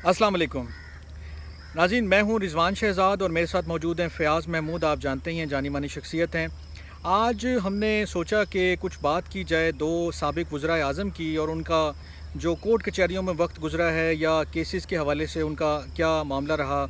अस्सलाम वालेकुम नाज़रीन, मैं हूं रिजवान शहजाद और मेरे साथ मौजूद हैं फ़याज़ महमूद। आप जानते ही हैं, जानी मानी शख्सियत हैं। आज हमने सोचा कि कुछ बात की जाए दो साबिक़ वज़राए आज़म की और उनका जो कोर्ट कचहरियों में वक्त गुज़रा है या केसेस के हवाले से उनका क्या मामला रहा,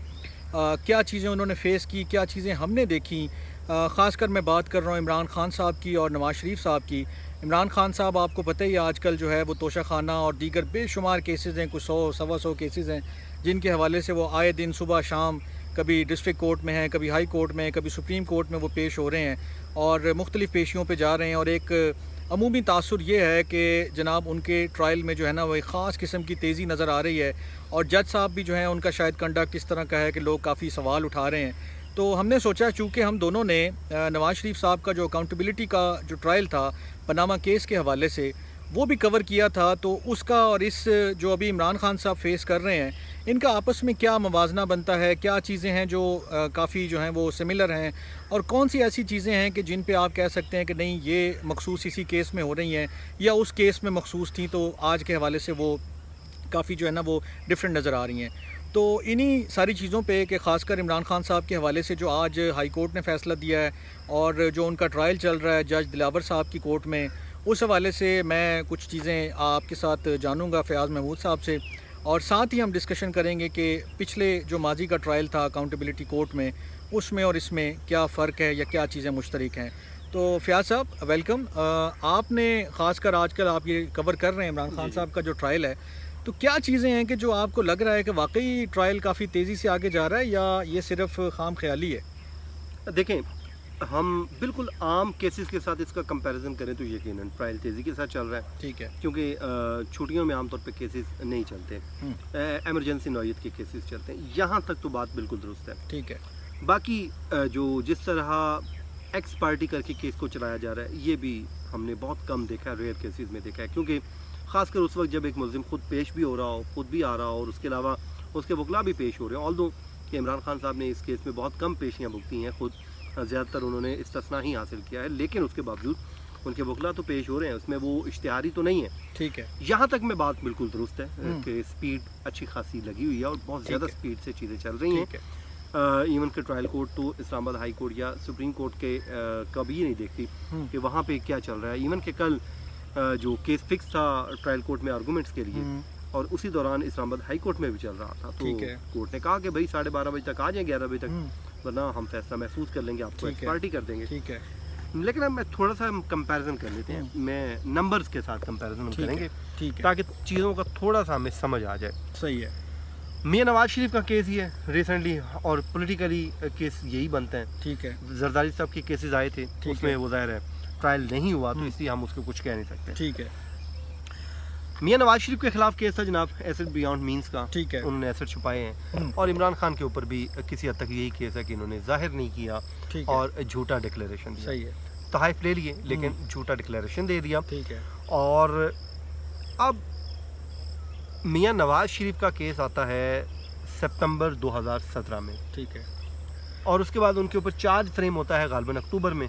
क्या चीज़ें उन्होंने फ़ेस की, क्या चीज़ें हमने देखी। ख़ासकर मैं बात कर रहा हूँ इमरान खान साहब की और नवाज़ शरीफ साहब की। इमरान खान साहब आपको पता ही है आजकल जो है वो तोशा खाना और दीगर बेशुमार केसेस हैं, कुछ 100 सवा 100 केसेस हैं जिनके हवाले से वो आए दिन सुबह शाम कभी डिस्ट्रिक्ट कोर्ट में हैं, कभी हाई कोर्ट में, कभी सुप्रीम कोर्ट में वो पेश हो रहे हैं और मुख्तलिफ़ पेशियों पे जा रहे हैं। और एक अमूमी तासुर ये है कि जनाब उनके ट्रायल में जो है ना वो एक ख़ास किस्म की तेज़ी नज़र आ रही है और जज साहब भी जो है उनका शायद कंडक्ट इस तरह का है कि लोग काफ़ी सवाल उठा रहे हैं। तो हमने सोचा चूँकि हम दोनों ने नवाज़ शरीफ साहब का जो अकाउंटेबिलिटी का जो ट्रायल था पनामा केस के हवाले से वो भी कवर किया था, तो उसका और इस जो अभी इमरान खान साहब फेस कर रहे हैं इनका आपस में क्या मवाजना बनता है, क्या चीज़ें हैं जो काफ़ी जो हैं वो सिमिलर हैं और कौन सी ऐसी चीज़ें हैं कि जिन पे आप कह सकते हैं कि नहीं ये मखसूस इसी केस में हो रही हैं या उस केस में मखसूस थी, तो आज के हवाले से वो काफ़ी जो है ना वो डिफरेंट नज़र आ रही हैं। तो इन्हीं सारी चीज़ों पे कि ख़ासकर इमरान खान साहब के हवाले से जो आज हाई कोर्ट ने फ़ैसला दिया है और जो उनका ट्रायल चल रहा है जज दिलावर साहब की कोर्ट में, उस हवाले से मैं कुछ चीज़ें आपके साथ जानूँगा फ़याज़ महमूद साहब से और साथ ही हम डिस्कशन करेंगे कि पिछले जो माजी का ट्रायल था अकाउंटेबिलिटी कोर्ट में उसमें और इसमें क्या फ़र्क है या क्या चीज़ें मुश्तरक हैं। तो फ़याज़ साहब वेलकम। आपने ख़ासकर आजकल आप ये कवर कर रहे हैं इमरान खान साहब का जो ट्रायल है, तो क्या चीज़ें हैं कि जो आपको लग रहा है कि वाकई ट्रायल काफ़ी तेज़ी से आगे जा रहा है या ये सिर्फ खाम ख्याली है? देखें, हम बिल्कुल आम केसेस के साथ इसका कंपैरिजन करें तो यकीनन ट्रायल तेज़ी के साथ चल रहा है। ठीक है। क्योंकि छुट्टियों में आमतौर पे केसेस नहीं चलते, एमरजेंसी नौयत के केसेस चलते हैं। यहाँ तक तो बात बिल्कुल दुरुस्त है। ठीक है। बाकी जो जिस तरह एक्स पार्टी करके केस को चलाया जा रहा है, ये भी हमने बहुत कम देखा है, रेयर केसेस में देखा है। क्योंकि ख़ासकर उस वक्त जब एक मुलजिम खुद पेश भी हो रहा हो, खुद भी आ रहा हो और उसके अलावा उसके वकला भी पेश हो रहे हो। ऑल्दो कि इमरान खान साहब ने इस केस में बहुत कम पेशियाँ भुगती हैं, खुद ज़्यादातर उन्होंने इस्तिस्ना ही हासिल किया है, लेकिन उसके बावजूद उनके वकला तो पेश हो रहे हैं, उसमें वो इश्तिहारी तो नहीं है। ठीक है। यहाँ तक में बात बिल्कुल दुरुस्त है कि स्पीड अच्छी खासी लगी हुई है और बहुत ज़्यादा स्पीड से चीज़ें चल रही हैं। इवन के ट्रायल कोर्ट तो इस्लामाबाद हाई कोर्ट या सुप्रीम कोर्ट के कभी नहीं देखती कि वहाँ पे क्या चल रहा है। इवन के कल जो केस फिक्स था ट्रायल कोर्ट में आर्गूमेंट्स के लिए और उसी दौरान इस्लामाबाद हाई कोर्ट में भी चल रहा था, तो कोर्ट ने कहा कि भाई 12:30 बजे तक आ जाएं, 11 बजे तक, वरना हम फैसला महफूज कर लेंगे, आपको एक्सपार्टी कर देंगे। ठीक है। लेकिन अब मैं थोड़ा सा कंपैरिजन कर लेते हैं, मैं नंबर्स के साथ कंपैरिजन करेंगे ताकि चीज़ों का थोड़ा सा हमें समझ आ जाए। सही है। मियां नवाज शरीफ का केस ही है रिसेंटली और पॉलिटिकली केस यही बनते हैं। ठीक है। जरदारी साहब के केसेस आए थे, उसमें वो ज़ाहिर है ट्रायल नहीं हुआ, तो इसलिए हम उसको कुछ कह नहीं सकते। ठीक है। मियां नवाज शरीफ के खिलाफ केस था जनाब एसेट बियॉन्ड मींस का। ठीक है। उन्होंने एसेट छुपाए हैं और इमरान खान के ऊपर भी किसी हद तक यही केस है कि इन्होंने जाहिर नहीं किया और झूठा डिक्लेरेशन दिया। सही है। तहाइफ ले लिए लेकिन झूठा डिक्लेरेशन दे दिया। ठीक है। और अब मियां नवाज शरीफ का केस आता है सितंबर 2017 में। ठीक है। और उसके बाद उनके ऊपर चार्ज फ्रेम होता है गालिबन अक्टूबर में।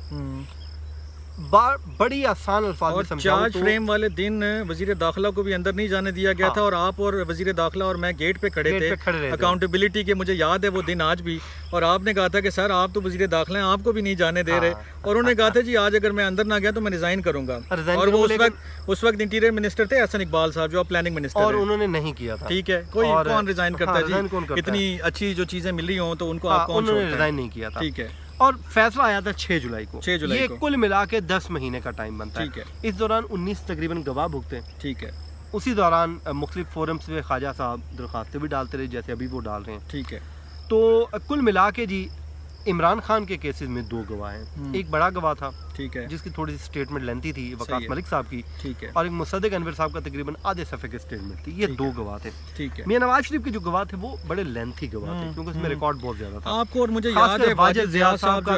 बड़ी आसान अल्फाज में समझाऊं चार्ज तो फ्रेम वाले दिन वजीर दाखिला को भी अंदर नहीं जाने दिया गया था और आप और वजीर दाखिला और मैं गेट पे खड़े थे अकाउंटेबिलिटी के, मुझे याद है वो दिन आज भी। और आपने कहा था कि सर आप तो वजीर दाखिला हैं, आपको भी नहीं जाने दे रहे। और उन्होंने कहा था जी आज अगर मैं अंदर ना गया तो मैं रिजाइन करूंगा। और वो उस वक्त इंटीरियर मिनिस्टर थे एहसन इकबाल साहब, जो प्लानिंग मिनिस्टर, और उन्होंने नहीं किया था। ठीक है। कोई कौन रिजाइन करता है जी, इतनी अच्छी जो चीजें मिल रही हों तो उनको आप कौन छोड़ता है? रिजाइन नहीं किया था। ठीक है। और फैसला आया था 6 जुलाई को। 6 जुलाई ये को कुल मिला के 10 महीने का टाइम बनता है। ठीक है। इस दौरान 19 तकरीबन गवाह भुगते। ठीक है। उसी दौरान मुख्तलिफ फोरम्स में ख्वाजा साहब दरख्वास्तें भी डालते रहे, जैसे अभी वो डाल रहे हैं। ठीक है। तो कुल मिला के जी इमरान खान के केसेस में 2 गवाह हैं। एक बड़ा गवाह था, ठीक है, जिसकी थोड़ी सी स्टेटमेंट लेंथी थी, वकास मलिक साहब की। ठीक है। और एक मुसद्दिक अनवर साहब का तकरीबन आधे सफ़े की स्टेटमेंट थी। ये 2 गवाह थे। ठीक है। मियां नवाज शरीफ के जो गवाह थे वो बड़े लेंथी गवाह थे, क्योंकि उसमें रिकॉर्ड बहुत ज्यादा था। आपको और मुझे याद है वाजिद ज़िया साहब का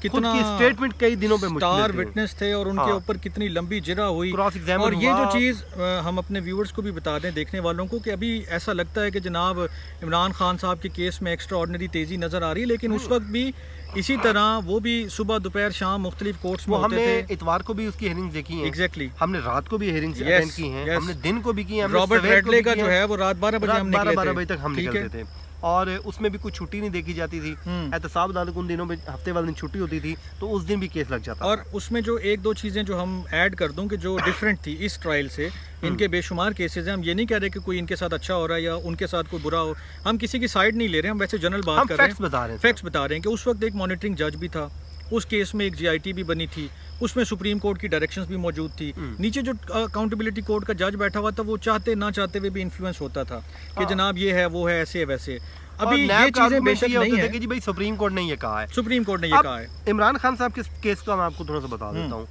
कितना स्टेटमेंट कई दिनों पे स्टार विटनेस थे और उनके हाँ। ऊपर कितनी लंबी जिरा हुई। क्रॉस एग्जामिन और ये हुआ। जो चीज़ हम अपने व्यूअर्स को भी बता दें, देखने वालों को, कि अभी ऐसा लगता है कि जनाब इमरान खान साहब के केस में एक्स्ट्रा ऑर्डिनरी तेज़ी नज़र आ रही है, लेकिन उस वक्त भी इसी तरह वो भी सुबह दोपहर शाम मुख्तलिफ कोर्ट्स में होते थे। इतवार को भी उसकी हियरिंग्स देखी हैं। एग्जैक्टली। हमने रात को भी हियरिंग्स अटेंड की हैं, हमने दिन को भी की हैं, रॉबर्ट रेडले का जो है वो रात 12 बजे हम निकले थे। 12 बजे तक हम निकलते थे और उसमें भी कुछ छुट्टी नहीं देखी जाती थी। एहतसाब अदालत उन दिनों में हफ्ते वाले दिन छुट्टी होती थी तो उस दिन भी केस लग जाता। और उसमें जो एक दो चीज़ें जो हम ऐड कर दूं कि जो डिफरेंट थी इस ट्रायल से, इनके बेशुमार केसेस हैं। हम ये नहीं कह रहे कि कोई इनके साथ अच्छा हो रहा है या उनके साथ कोई बुरा हो, हम किसी की साइड नहीं ले रहे, हम वैसे जनरल बात कर रहे हैं, फैक्ट्स बता रहे हैं कि उस वक्त एक मॉनिटरिंग जज भी था, उस केस में एक GIT भी बनी थी, उसमें सुप्रीम कोर्ट की डायरेक्शंस भी मौजूद थी। नीचे जो अकाउंटेबिलिटी कोर्ट का जज बैठा हुआ था वो चाहते ना चाहते हुए भी इन्फ्लुएंस होता था कि जनाब ये है वो है, ऐसे है वैसे। अभी ये चीजें बेशक नहीं है कि जी भाई सुप्रीम कोर्ट ने ये कहा है, सुप्रीम कोर्ट ने ये कहा है। इमरान खान साहब के केस का मैं आपको थोड़ा सा बता देता हूँ।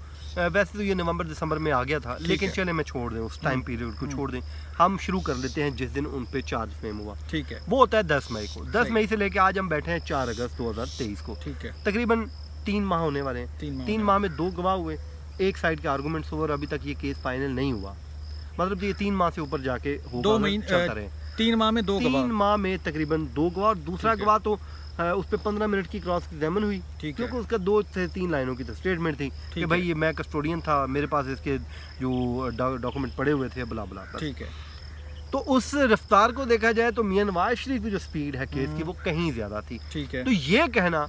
वैसे तो ये नवंबर दिसंबर में आ गया था, लेकिन चले मैं छोड़ दें उस टाइम पीरियड को छोड़ दें, हम शुरू कर लेते हैं जिस दिन उन पे चार्ज फ्रेम हुआ। ठीक है। वो होता है 10 मई को। 10 मई से लेके आज हम बैठे हैं 4 अगस्त 2023 को। ठीक है। तकरीबन 3 माह होने वाले हैं। 3 माह में 2 गवाह हुए, एक साइड के आर्गूमेंट्स हुए और अभी तक ये केस फाइनल नहीं हुआ। मतलब ये 3 माह से ऊपर जाके होगा, 2 महीने चलता रहे। 3 माह में 2 गवाह। 3 माह में तकरीबन 2 गवाह और दूसरा गवाह तो उस पर 15 मिनट की क्रॉस एग्जामिन हुई, क्योंकि उसका 2 से 3 लाइनों की तो स्टेटमेंट थी कि भाई ये मैं कस्टोडियन था, मेरे पास इसके जो डॉक्यूमेंट पड़े हुए थे, बुला बुला। ठीक है। तो उस रफ्तार को देखा जाए तो मियां नवाज शरीफ की जो स्पीड है केस की वो कहीं ज्यादा थी। ठीक है। तो ये कहना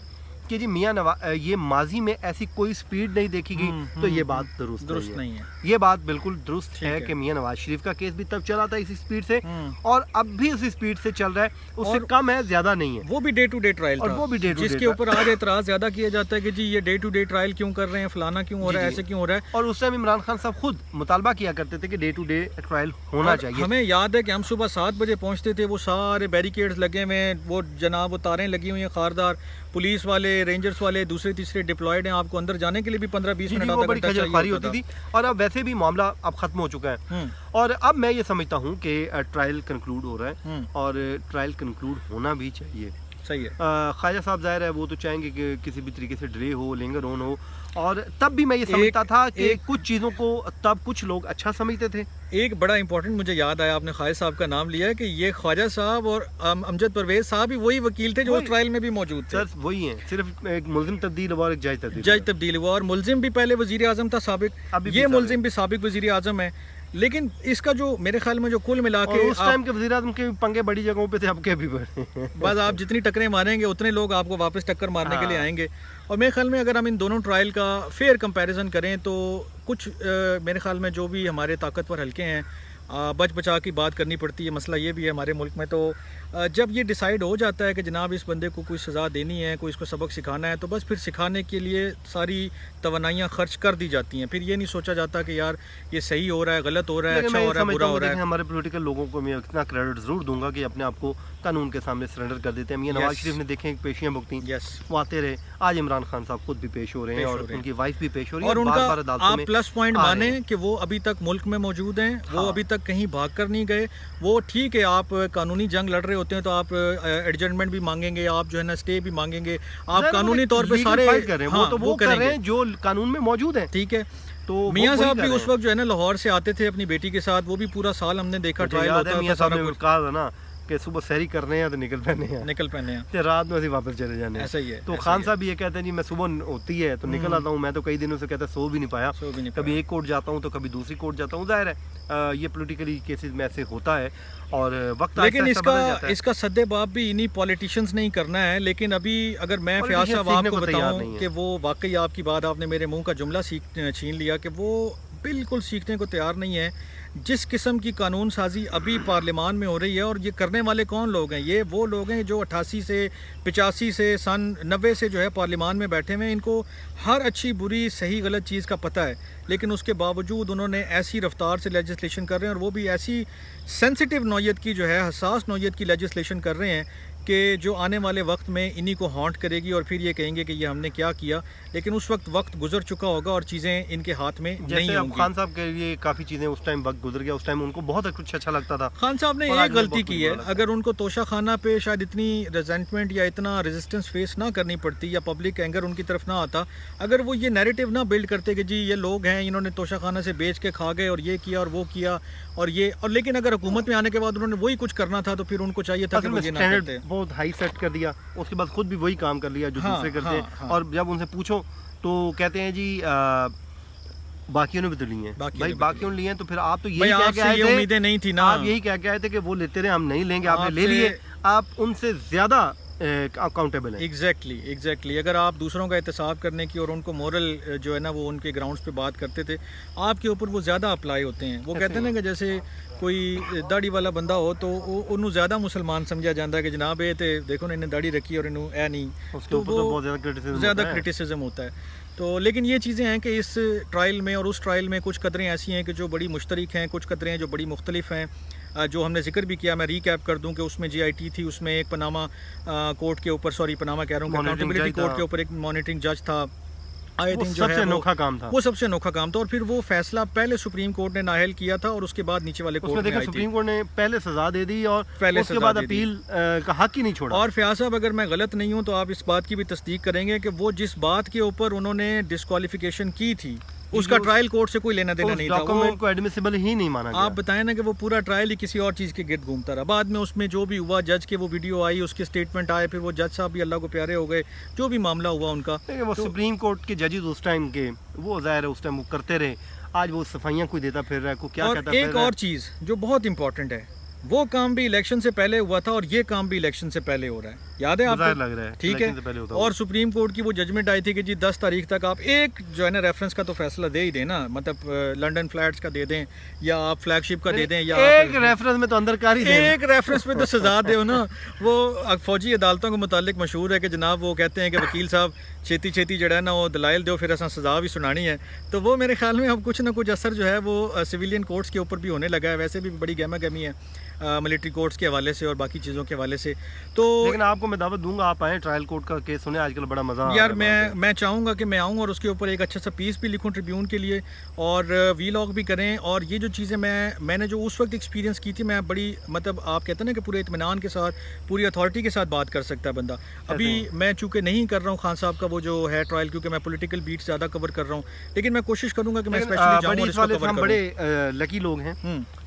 कि जी मियां नवाज ये माजी में ऐसी कोई स्पीड नहीं देखी गई, तो ये बात दुरुस्त नहीं है। ये बात बिल्कुल दुरुस्त है कि मियां नवाज शरीफ का केस भी तब चला था इसी स्पीड से और अब भी उसी स्पीड से चल रहा है, उससे कम है, ज्यादा नहीं है। वो भी डे टू डे ट्रायल और वो भी डे टू डे, जिसके ऊपर आज एतराज ज्यादा किया जाता है कि जी ये डे टू डे ट्रायल क्यों कर रहे हैं, फलाना क्यों हो रहा है, ऐसे क्यों हो रहा है। और उस टाइम इमरान खान साहब खुद मुतालबा किया करते थे कि डे टू डे ट्रायल होना चाहिए। हमें याद है कि हम सुबह 7 बजे पहुंचते थे, वो सारे बैरिकेड्स लगे हुए हैं, वो जनाब वो तारें लगी हुई हैं, खारदार पुलिस वाले, रेंजर्स वाले दूसरे तीसरे डिप्लॉयड हैं, आपको अंदर जाने के लिए भी 15-20 मिनट वो बड़ी खजलखारी होती थी। और अब वैसे भी मामला अब खत्म हो चुका है और अब मैं ये समझता हूँ कि ट्रायल कंक्लूड हो रहा है और ट्रायल कंक्लूड होना भी चाहिए। सही है। ख्वाजा साहब जाहिर है वो तो चाहेंगे कि किसी भी तरीके से डिले हो, लिंगर ऑन हो, और तब भी मैं ये समझता था कि कुछ चीज़ों को तब कुछ लोग अच्छा समझते थे। एक बड़ा इंपॉर्टेंट मुझे याद आया, आपने ख्वाजा साहब का नाम लिया है कि ये ख्वाजा साहब और अमजद परवेज साहब ही वही वकील थे जो उस ट्रायल में भी मौजूद थे। सर वही हैं, सिर्फ एक मुल्जिम तब्दील हुआ और एक जज तब्दील हुआ। और मुल्जिम भी पहले वजीर आजम था साबिक, ये मुल्जिम भी साबिक वजीर आजम है। लेकिन इसका जो मेरे ख्याल में जो कुल मिला के उस टाइम के वज़ीर आज़म के पंगे बड़ी जगहों पे थे, अब के भी बड़े। बस आप जितनी टक्करें मारेंगे उतने लोग आपको वापस टक्कर मारने के लिए आएंगे। और मेरे ख्याल में अगर हम इन दोनों ट्रायल का फेयर कंपैरिजन करें तो कुछ मेरे ख्याल में जो भी हमारे ताकतवर हल्के हैं बच बचा की बात करनी पड़ती है। मसला ये भी है हमारे मुल्क में, तो जब ये डिसाइड हो जाता है कि जनाब इस बंदे को कोई सज़ा देनी है, कोई इसको सबक सिखाना है, तो बस फिर सिखाने के लिए सारी तवन्नाइयाँ खर्च कर दी जाती हैं। फिर ये नहीं सोचा जाता कि यार ये सही हो रहा है, गलत हो रहा है, अच्छा हो रहा है, बुरा हो रहा है। हमारे पॉलिटिकल लोगों को मैं इतना क्रेडिट ज़रूर दूंगा कि अपने आप को कानून के सामने सरेंडर कर देते हैं। मियां नवाज शरीफ ने देखें पेशियाँ भुगती, वो आते रहे। आज इमरान खान साहब खुद भी पेश हो रहे हैं और उनकी वाइफ भी पेश हो रही है। और उनका आप प्लस पॉइंट माने कि वो अभी तक मुल्क में मौजूद हैं, वो अभी तक कहीं भाग कर नहीं गए। वो ठीक है, आप कानूनी जंग लड़ रहे होते हैं तो आप एडजमेंट भी मांगेंगे, आप जो है ना स्टे भी मांगेंगे, आप कानूनी तौर पे सारे कर रहे हैं। वो तो वो कर रहे हैं जो कानून में मौजूद है। ठीक है। तो मियां साहब भी उस वक्त जो है ना लाहौर से आते थे अपनी बेटी के साथ, वो भी पूरा साल हमने देखा ट्रायल होता है। मियां साहब ने कहा था ना कि सुबह सहरी करने हैं तो निकल पहने हैं ते रात में ऐसे वापस चले जाने हैं। ऐसा ही है। तो खान साहब ये कहते हैं जी मैं सुबह होती है तो निकल आता हूँ। मैं तो कई दिनों से कहता सो भी नहीं पाया, कभी एक कोर्ट जाता हूँ तो कभी दूसरी कोर्ट जाता हूँ। जाहिर है ये पॉलिटिकली केसेस में ऐसे होता है और वक्त, लेकिन इसका सद्देबाब भी इन्हीं पॉलिटिशियंस नहीं करना है। लेकिन अभी अगर मैं फयाज साहब आपको बताऊं कि वो वाकई आपकी बात, आपने मेरे मुंह का जुमला छीन लिया कि वो बिल्कुल सीखने को तैयार नहीं है। जिस किस्म की कानून साजी अभी पार्लियामान में हो रही है, और ये करने वाले कौन लोग हैं? ये वो लोग हैं जो 88 से 85 से सन 90 से जो है पार्लियामान में बैठे हुए हैं। इनको हर अच्छी बुरी सही गलत चीज़ का पता है, लेकिन उसके बावजूद उन्होंने ऐसी रफ्तार से लेजिस्लेशन कर रहे हैं, और वो भी ऐसी सेंसिटिव नौयत की जो है, हसास नौयत की लेजिस्लेशन कर रहे हैं کہ جو آنے والے وقت میں انہی کو ہانٹ کرے گی اور پھر یہ کہیں گے کہ یہ ہم نے کیا کیا، لیکن اس وقت گزر چکا ہوگا اور چیزیں ان کے ہاتھ میں نہیں جیسے ہوں اب گی۔ خان صاحب کے لیے کافی چیزیں اس ٹائم وقت گزر گیا، اس ٹائم ان کو بہت کچھ اچھا لگتا تھا۔ خان صاحب نے اور ایک آج مجھے غلطی بہت کی ہے، برا لگتا ہے۔ اگر ان کو توشہ خانہ پہ شاید اتنی ریزنٹمنٹ یا اتنا ریزسٹنس فیس نہ کرنی پڑتی یا پبلک اینگر ان کی طرف نہ آتا، اگر وہ یہ نیریٹو نہ بلڈ کرتے کہ جی یہ لوگ ہیں انہوں نے توشہ خانہ سے بیچ کے کھا گئے اور یہ کیا اور وہ کیا اور یہ، اور لیکن اگر حکومت میں آنے کے بعد انہوں نے وہی کچھ کرنا تھا تو پھر ان کو چاہیے تھا کہ اصل وہ میں یہ نہ اسٹینڈرڈ کرتے۔ بہت ہائی سیٹ کر دیا، اس کے بعد خود بھی وہی کام کر لیا جو ہاں، دوسرے کرتے ہیں، ہاں، ہاں۔ اور جب ان سے پوچھو تو کہتے ہیں جی باقیوں نے بھی تو لیے ہیں، بھائی باقیوں نے لیے ہیں تو پھر آپ تو یہی بھائی کہہ آپ کے سے آئے یہ تھے، امیدیں نہیں تھی نا، آپ یہی کہہ کے آئے تھے کہ وہ لیتے رہے ہم نہیں لیں گے، آپ نے آپ لے سے- لیے، آپ ان سے زیادہ اکاؤنٹیبل ہیں۔ ایگزیکٹلی اگر آپ دوسروں کا احتساب کرنے کی اور ان کو مورل جو ہے نا وہ ان کے گراؤنڈز پہ بات کرتے تھے، آپ کے اوپر وہ زیادہ اپلائی ہوتے ہیں۔ وہ کہتے ہیں نا کہ جیسے کوئی داڑھی والا بندہ ہو تو انہوں زیادہ مسلمان سمجھا جاتا ہے کہ جناب یہ تے دیکھو نا انہیں داڑھی رکھی اور انہوں اے نہیں، اس کے تو اوپر تو وہ بہت زیادہ criticism زیادہ ہوتا ہے۔ کرٹیسزم ہوتا ہے۔ تو لیکن یہ چیزیں ہیں کہ اس ٹرائل میں اور اس ٹرائل میں کچھ قدریں ایسی ہیں کہ جو بڑی مشترک ہیں، کچھ قدریں جو بڑی مختلف ہیں، جو ہم نے ذکر بھی کیا۔ میں ریکیپ کر دوں کہ اس میں جی آئی ٹی تھی، اس میں ایک پاناما کورٹ کے اوپر، سوری پاناما کہہ رہا ہوں کہ Monitoring اکاؤنٹیبلٹی judge کورٹ تھا۔ کے اوپر ایک مانیٹرنگ جج تھا، آئی وہ تھنک جو سب ہے سے انوکھا کام تھا۔ وہ سب سے انوکھا کام تھا، اور پھر وہ فیصلہ پہلے سپریم کورٹ نے نااہل کیا تھا اور اس کے بعد نیچے والے اس میں کورٹ میں دیکھیں آئی تھی۔ سپریم کورٹ نے پہلے سزا دے دی اور پہلے اس کے سزا بعد دے دی۔ اپیل کا حق ہی نہیں چھوڑا۔ اور فیاض صاحب اگر میں غلط نہیں ہوں تو آپ اس بات کی بھی تصدیق کریں گے کہ وہ جس بات کے اوپر انہوں نے ڈسکوالیفیکیشن کی تھی اس کا ٹرائل کورٹ سے کوئی لینا دینا نہیں تھا۔ وہ ڈاکومنٹ کو ایڈمیسیبل ہی نہیں مانا گیا۔ آپ بتائیں نا کہ وہ پورا ٹرائل ہی کسی اور چیز کے گرد گھومتا رہا، بعد میں اس میں جو بھی ہوا، جج کے وہ ویڈیو آئی، اس کے اسٹیٹمنٹ آئے، پھر وہ جج صاحب بھی اللہ کو پیارے ہو گئے، جو بھی معاملہ ہوا ان کا۔ لیکن وہ سپریم کورٹ کے ججز اس ٹائم کے، وہ ظاہر ہے اس ٹائم وہ کرتے رہے، آج وہ صفائیاں کوئی دیتا پھر رہا ہے، کوئی کیا اور کہتا پھر ایک رہا ہے۔ اور چیز جو بہت امپورٹنٹ ہے، وہ کام بھی الیکشن سے پہلے ہوا تھا اور یہ کام بھی الیکشن سے پہلے ہو رہا ہے، یاد ہے آپ ظاہر کو؟ لگ رہا ہے ٹھیک ہے، الیکشن سے پہلے ہوتا اور سپریم کورٹ کی وہ ججمنٹ آئی تھی کہ جی 10 تاریخ تک آپ ایک جو ہے نا ریفرنس کا تو فیصلہ دے ہی دیں نا، مطلب لنڈن فلیٹس کا دے دیں یا آپ فلیگ شپ کا دے دیں یا ایک ریفرنس میں تو اندر کار ہی دیں۔ ایک ریفرنس پہ تو سزا دے نا۔ وہ فوجی عدالتوں کے متعلق مشہور ہے کہ جناب وہ کہتے ہیں کہ وکیل صاحب چھیتی چھیتی جو ہے نا وہ دلائل دو پھر ایسا سزا بھی سنانی ہے، تو وہ میرے خیال میں اب کچھ نہ کچھ اثر جو ہے وہ سویلین کورٹس کے اوپر بھی ہونے لگا ہے، ویسے بھی بڑی گہما گہمی ہے ملٹری کورٹس کے حوالے سے اور باقی چیزوں کے حوالے سے۔ تو لیکن آپ کو میں دعوت دوں گا، آپ آئیں ٹرائل کورٹ کا کیس سنیں، آج کل بڑا مزہ آ رہا ہے یار وہاں پہ۔ میں چاہوں گا کہ میں آؤں اور اس کے اوپر ایک اچھا سا پیس بھی لکھوں ٹریبیون کے لیے اور وی لاگ بھی کریں، اور یہ جو چیزیں میں نے جو اس وقت ایکسپیرینس کی تھی، میں بڑی مطلب آپ کہتے ہیں نا کہ پورے اطمینان کے ساتھ پوری اتھارٹی کے ساتھ بات کر سکتا ہے بندہ۔ ابھی میں چونکہ نہیں کر رہا ہوں خان صاحب کا وہ جو ہے ٹرائل، کیونکہ میں پولیٹیکل بیٹ زیادہ کور کر رہا ہوں، لیکن میں کوشش کروں گا کہ میں اسپیشلی جاؤں اور اس کو کور ہم کروں۔ بڑے لکی لوگ ہیں،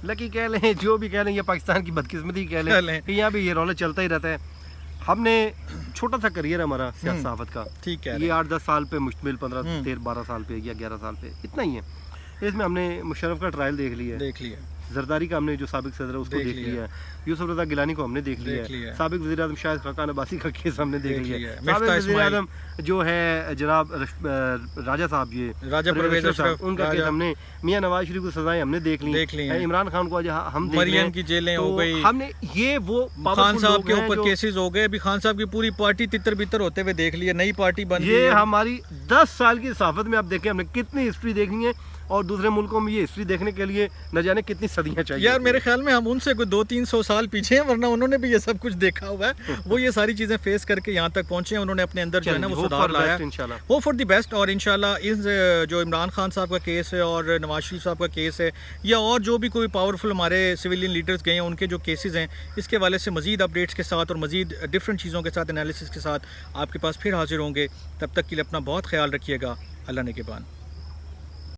لکی کہہ لیں جو بھی کہہ لیں، یہ پاکستان کی بدقسمتی کہہ لیں کہ یہاں بھی یہ رولہ چلتا ہی رہتا ہے۔ ہم نے چھوٹا سا کریئر ہمارا سیاست صحافت کا، ٹھیک ہے، یہ 8-10 سال پہ مشتمل، 15-13-12 سال پہ یا 11 سال پہ اتنا ہی ہے۔ اس میں ہم نے مشرف کا ٹرائل دیکھ لیا ہے، زرداری کا ہم نے جو سابق صدر ہے اس کو دیکھ لیا ہے، یوسف رضا گیلانی کو ہم نے دیکھ لیا ہے، سابق وزیر اعظم شاہد خاقان عباسی کا کیس ہم نے دیکھ لیا ہے، سابق وزیر اعظم جو ہے جناب راجہ صاحب، یہ راجہ پرویز اشرف، ان کا کیس ہم نے، میاں نواز شریف کو سزائیں ہم نے دیکھ لی، عمران خان کو ہم دیکھ مریم کی جیلیں ہو گئی، ہم نے یہ وہ خان صاحب کے اوپر کیسز ہو گئے، ابھی خان صاحب کی پوری پارٹی تتر بتر ہوتے ہوئے دیکھ لیے، نئی پارٹی بن گئی۔ یہ ہماری 10 سال کی صحافت میں آپ دیکھیں ہم نے کتنی ہسٹری دیکھنی ہے، اور دوسرے ملکوں میں یہ ہسٹری دیکھنے کے لیے نہ جانے کتنی صدیاں چاہیے۔ یار میرے خیال میں ہم ان سے کوئی 200-300 سال پیچھے ہیں، ورنہ انہوں نے بھی یہ سب کچھ دیکھا ہوا ہے، وہ یہ ساری چیزیں فیس کر کے یہاں تک پہنچے ہیں، انہوں نے اپنے اندر جو ہے نا وہ سدھار لایا، ہوپ فار دی بیسٹ۔ اور انشاءاللہ اس جو عمران خان صاحب کا کیس ہے اور نواز شریف صاحب کا کیس ہے، یا اور جو بھی کوئی پاورفل ہمارے سویلین لیڈرز گئے ہیں ان کے جو کیسز ہیں، اس کے حوالے سے مزید اپڈیٹس کے ساتھ اور مزید ڈفرینٹ چیزوں کے ساتھ انالیسس کے ساتھ آپ کے پاس پھر حاضر ہوں گے۔ تب تک کے لیے اپنا بہت خیال رکھیے گا، اللہ نگہبان۔